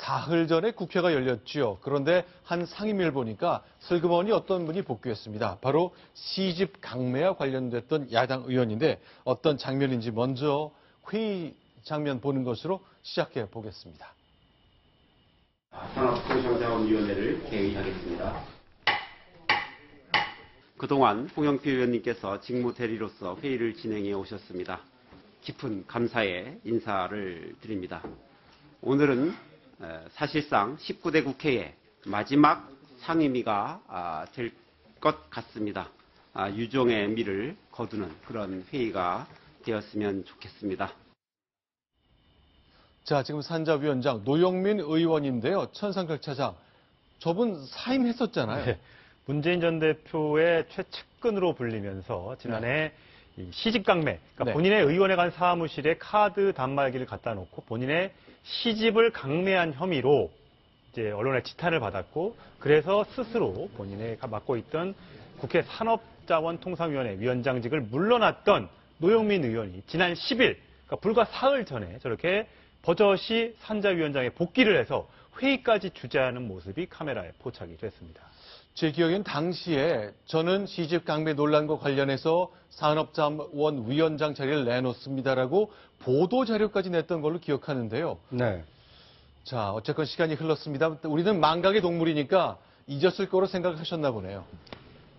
사흘 전에 국회가 열렸죠. 그런데 한 상임위를 보니까 슬그머니 어떤 분이 복귀했습니다. 바로 시집 강매와 관련됐던 야당 의원인데 어떤 장면인지 먼저 회의 장면 보는 것으로 시작해 보겠습니다. 산업통상자원위원회를 개의하겠습니다. 그동안 홍영표 의원님께서 직무 대리로서 회의를 진행해 오셨습니다. 깊은 감사의 인사를 드립니다. 오늘은 사실상 19대 국회의 마지막 상임위가 될 것 같습니다. 유종의 미를 거두는 그런 회의가 되었으면 좋겠습니다. 자, 지금 산자위원장 노영민 의원인데요. 천상철 차장, 저분 사임했었잖아요. 네, 문재인 전 대표의 최측근으로 불리면서 지난해 시집강매, 그러니까 본인의 의원에 간 사무실에 카드 단말기를 갖다 놓고 본인의 시집을 강매한 혐의로 이제 언론의 지탄을 받았고, 그래서 스스로 본인의 맡고 있던 국회 산업자원통상위원회 위원장직을 물러났던 노영민 의원이 지난 10일, 그러니까 불과 사흘 전에 저렇게 버젓이 산자위원장에 복귀를 해서 회의까지 주재하는 모습이 카메라에 포착이 됐습니다. 제 기억엔 당시에 저는 시집 강매 논란과 관련해서 산업자원 위원장 자리를 내놓습니다라고 보도 자료까지 냈던 걸로 기억하는데요. 네. 자, 어쨌건 시간이 흘렀습니다. 우리는 망각의 동물이니까 잊었을 거로 생각하셨나 보네요.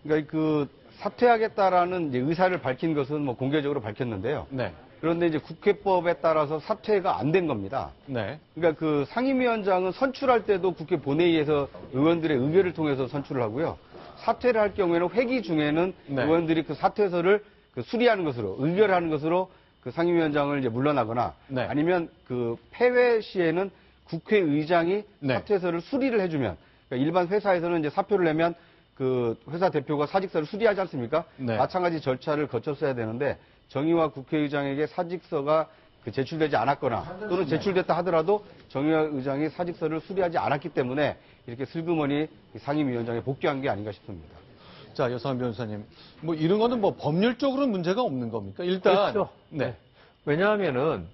그러니까 그 사퇴하겠다라는 이제 의사를 밝힌 것은 뭐 공개적으로 밝혔는데요. 네. 그런데 이제 국회법에 따라서 사퇴가 안 된 겁니다. 네. 그러니까 그 상임위원장은 선출할 때도 국회 본회의에서 의원들의 의결을 통해서 선출을 하고요. 사퇴를 할 경우에는 회기 중에는 네. 의원들이 그 사퇴서를 수리하는 것으로, 의결하는 것으로 그 상임위원장을 이제 물러나거나 네. 아니면 그 폐회 시에는 국회의장이 네. 사퇴서를 수리를 해주면, 그러니까 일반 회사에서는 이제 사표를 내면 그 회사 대표가 사직서를 수리하지 않습니까? 네. 마찬가지 절차를 거쳤어야 되는데 정의화 국회의장에게 사직서가 제출되지 않았거나 또는 제출됐다 하더라도 정의화 의장이 사직서를 수리하지 않았기 때문에 이렇게 슬그머니 상임위원장에 복귀한 게 아닌가 싶습니다. 자, 여성한 변호사님, 뭐 이런 거는 뭐 법률적으로는 문제가 없는 겁니까? 일단 그렇죠. 네. 왜냐하면은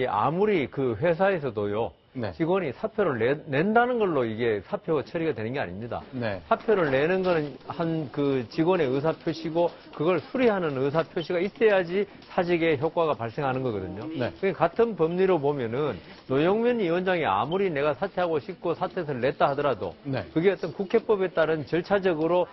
아무리 그 회사에서도요. 네. 직원이 사표를 낸다는 걸로 이게 사표 처리가 되는 게 아닙니다. 네. 사표를 내는 거는 한 그 직원의 의사표시고 그걸 수리하는 의사표시가 있어야지 사직의 효과가 발생하는 거거든요. 네. 그러니까 같은 법리로 보면은 노영민 위원장이 아무리 내가 사퇴하고 싶고 사퇴서를 냈다 하더라도 네. 그게 어떤 국회법에 따른 절차적으로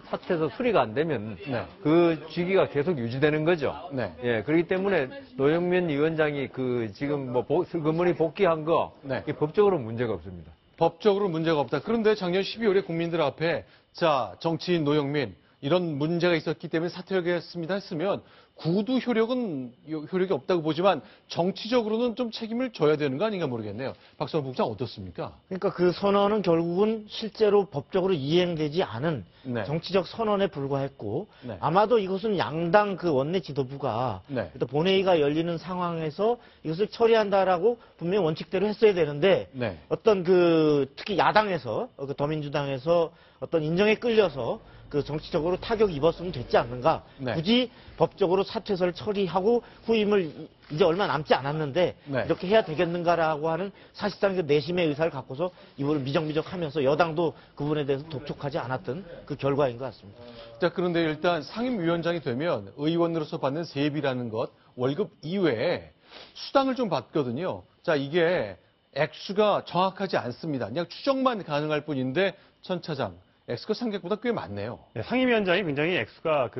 사퇴서 수리가 안 되면 네. 그 직위가 계속 유지되는 거죠. 네. 예, 그렇기 때문에 노영민 위원장이 그 지금 뭐 슬그머니 복귀한 거 네. 법적으로 문제가 없습니다. 법적으로 문제가 없다. 그런데 작년 12월에 국민들 앞에 자, 정치인 노영민 이런 문제가 있었기 때문에 사퇴하겠습니다 했으면 구두 효력이 없다고 보지만 정치적으로는 좀 책임을 져야 되는 거 아닌가 모르겠네요. 박수환 국장 어떻습니까? 그러니까 그 선언은 결국은 실제로 법적으로 이행되지 않은 네. 정치적 선언에 불과했고 네. 아마도 이것은 양당 그 원내 지도부가 네. 일단 본회의가 열리는 상황에서 이것을 처리한다라고 분명히 원칙대로 했어야 되는데 네. 어떤 그 특히 야당에서 그 더민주당에서 어떤 인정에 끌려서 그 정치적으로 타격이 입었으면 됐지 않는가. 네. 굳이 법적으로 사퇴서를 처리하고 후임을 이제 얼마 남지 않았는데 네. 이렇게 해야 되겠는가라고 하는 사실상 그 내심의 의사를 갖고서 이분을 미적미적하면서 여당도 그 부분에 대해서 독촉하지 않았던 그 결과인 것 같습니다. 자, 그런데 일단 상임위원장이 되면 의원으로서 받는 세비라는 것, 월급 이외에 수당을 좀 받거든요. 자, 이게 액수가 정확하지 않습니다. 그냥 추정만 가능할 뿐인데 천 차장, 액수가 생각보다 꽤 많네요. 네, 상임위원장이 굉장히 액수가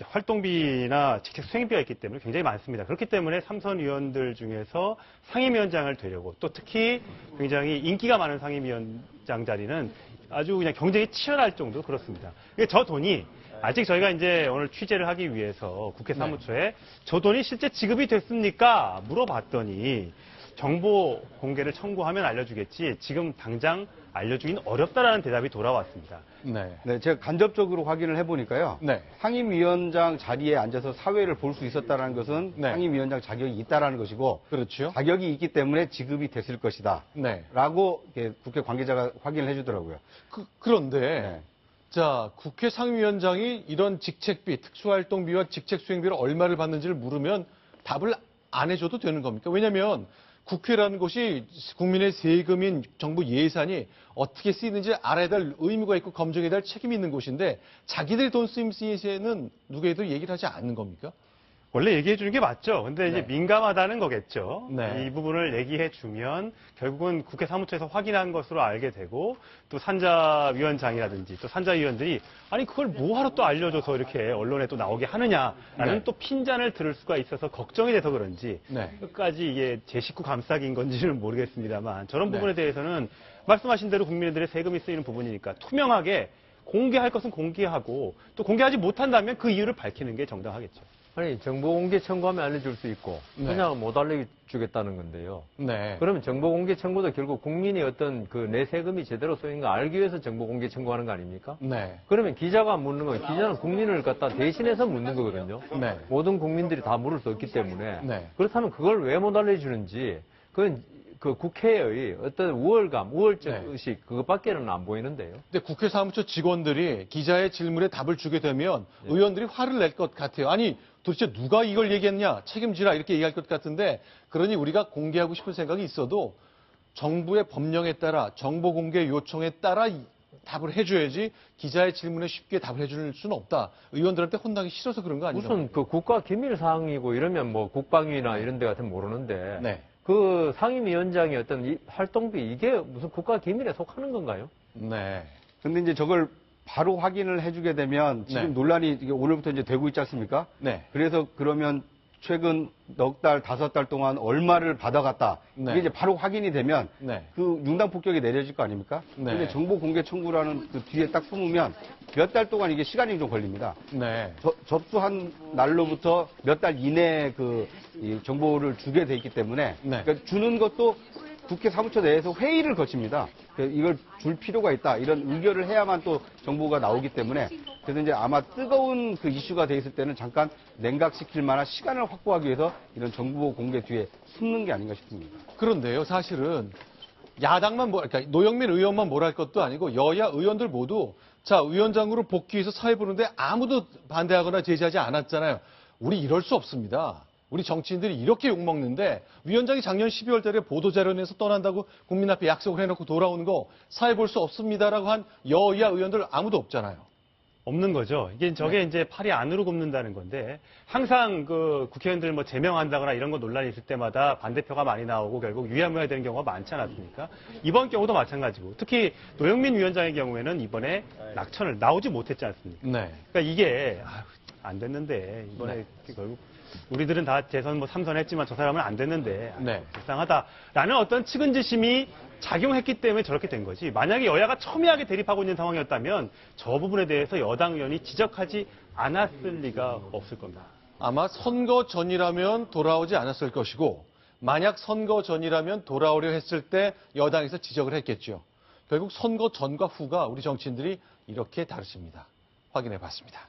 활동비나 직책 수행비가 있기 때문에 굉장히 많습니다. 그렇기 때문에 삼선 의원들 중에서 상임위원장을 되려고 또 특히 굉장히 인기가 많은 상임위원장 자리는 아주 그냥 경쟁이 치열할 정도로 그렇습니다. 저 돈이 아직 저희가 이제 오늘 취재를 하기 위해서 국회 사무처에 저 돈이 실제 지급이 됐습니까? 물어봤더니 정보 공개를 청구하면 알려주겠지 지금 당장 알려주기는 어렵다라는 대답이 돌아왔습니다. 네. 네, 제가 간접적으로 확인을 해보니까요. 네. 상임위원장 자리에 앉아서 사회를 볼 수 있었다는 것은 네. 상임위원장 자격이 있다라는 것이고 그렇죠. 자격이 있기 때문에 지급이 됐을 것이다. 네. 라고 국회 관계자가 확인을 해주더라고요. 그런데 네. 자, 국회 상임위원장이 이런 직책비, 특수활동비와 직책수행비를 얼마를 받는지를 물으면 답을 안 해줘도 되는 겁니까? 왜냐하면 국회라는 곳이 국민의 세금인 정부 예산이 어떻게 쓰이는지 알아야 될 의무가 있고 검증해야 될 책임이 있는 곳인데 자기들의 돈 쓰임 시에는 누구에도 얘기를 하지 않는 겁니까? 원래 얘기해 주는 게 맞죠. 근데 이제 네. 민감하다는 거겠죠. 네. 이 부분을 얘기해 주면 결국은 국회 사무처에서 확인한 것으로 알게 되고 또 산자위원장이라든지 또 산자위원들이 아니 그걸 뭐하러 또 알려줘서 이렇게 언론에 또 나오게 하느냐라는 네. 또 핀잔을 들을 수가 있어서 걱정이 돼서 그런지 네. 끝까지 이게 제 식구 감싸기인 건지는 모르겠습니다만 저런 네. 부분에 대해서는 말씀하신 대로 국민들의 세금이 쓰이는 부분이니까 투명하게 공개할 것은 공개하고 또 공개하지 못한다면 그 이유를 밝히는 게 정당하겠죠. 아니, 정보 공개 청구하면 알려줄 수 있고, 네. 그냥 못 알려주겠다는 건데요. 네. 그러면 정보 공개 청구도 결국 국민이 어떤 그 내 세금이 제대로 쓰이는 거 알기 위해서 정보 공개 청구하는 거 아닙니까? 네. 그러면 기자가 묻는 건 기자는 국민을 갖다 대신해서 묻는 거거든요. 네. 모든 국민들이 다 물을 수 없기 때문에. 네. 그렇다면 그걸 왜 못 알려주는지, 그건 그 국회의 어떤 우월감, 우월적 네. 의식, 그것밖에는 안 보이는데요. 근데 국회 사무처 직원들이 기자의 질문에 답을 주게 되면 의원들이 화를 낼 것 같아요. 아니, 도대체 누가 이걸 얘기했냐? 책임지라 이렇게 얘기할 것 같은데 그러니 우리가 공개하고 싶은 생각이 있어도 정부의 법령에 따라 정보 공개 요청에 따라 답을 해줘야지 기자의 질문에 쉽게 답을 해줄 수는 없다. 의원들한테 혼나기 싫어서 그런 거 아니에요? 무슨 그 국가 기밀 사항이고 이러면 뭐 국방위나 이런 데 같으면 모르는데. 네. 그 상임위원장의 어떤 이 활동비 이게 무슨 국가 기밀에 속하는 건가요? 네. 근데 이제 저걸 바로 확인을 해주게 되면 지금 네. 논란이 이게 오늘부터 이제 되고 있지 않습니까? 네. 그래서 그러면 최근 넉 달, 5달 동안 얼마를 받아갔다. 네. 이게 이제 바로 확인이 되면 네. 그 융당 폭격이 내려질 거 아닙니까? 네. 근데 정보 공개 청구라는 그 뒤에 딱 숨으면 몇 달 동안 이게 시간이 좀 걸립니다. 네. 접수한 날로부터 몇 달 이내에 이 정보를 주게 돼 있기 때문에 네. 그러니까 주는 것도 국회 사무처 내에서 회의를 거칩니다. 그래서 이걸 줄 필요가 있다. 이런 의결을 해야만 또 정보가 나오기 때문에 그래서 이제 아마 뜨거운 그 이슈가 돼 있을 때는 잠깐 냉각시킬 만한 시간을 확보하기 위해서 이런 정보 공개 뒤에 숨는 게 아닌가 싶습니다. 그런데요, 사실은 야당만 그러니까 노영민 의원만 뭐랄 것도 아니고 여야 의원들 모두 자 위원장으로 복귀해서 사회 보는데 아무도 반대하거나 제지하지 않았잖아요. 우리 이럴 수 없습니다. 우리 정치인들이 이렇게 욕먹는데 위원장이 작년 12월 달에 보도자료 내서 떠난다고 국민 앞에 약속을 해놓고 돌아오는 거 사회 볼 수 없습니다라고 한 여야 의원들 아무도 없잖아요. 없는 거죠. 이게 저게 이제 팔이 안으로 굽는다는 건데 항상 그 국회의원들 뭐 제명한다거나 이런 거 논란이 있을 때마다 반대표가 많이 나오고 결국 유야무야 되는 경우가 많지 않았습니까? 이번 경우도 마찬가지고 특히 노영민 위원장의 경우에는 이번에 낙천을 나오지 못했지 않습니까? 네. 그러니까 이게 안 됐는데 이번에 결국 우리들은 다 재선 뭐 3선 했지만 저 사람은 안 됐는데 네. 불쌍하다라는 어떤 측은지심이 작용했기 때문에 저렇게 된 거지. 만약에 여야가 첨예하게 대립하고 있는 상황이었다면 저 부분에 대해서 여당 의원이 지적하지 않았을 리가 없을 겁니다. 아마 선거 전이라면 돌아오지 않았을 것이고 만약 선거 전이라면 돌아오려 했을 때 여당에서 지적을 했겠죠. 결국 선거 전과 후가 우리 정치인들이 이렇게 다르십니다. 확인해 봤습니다.